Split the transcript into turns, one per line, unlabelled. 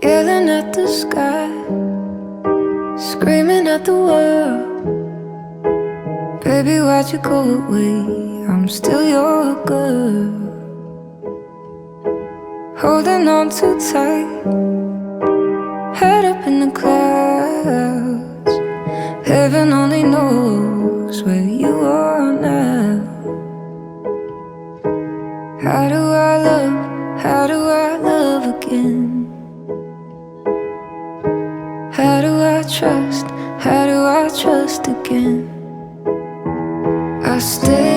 Yelling at the sky, screaming at the world. Baby, why'd you go away? I'm still your girl. Holding on too tight, head up in the clouds. Heaven only knows where you are now. How do I love? How do I love again? How do I trust? How do I trust again? I stay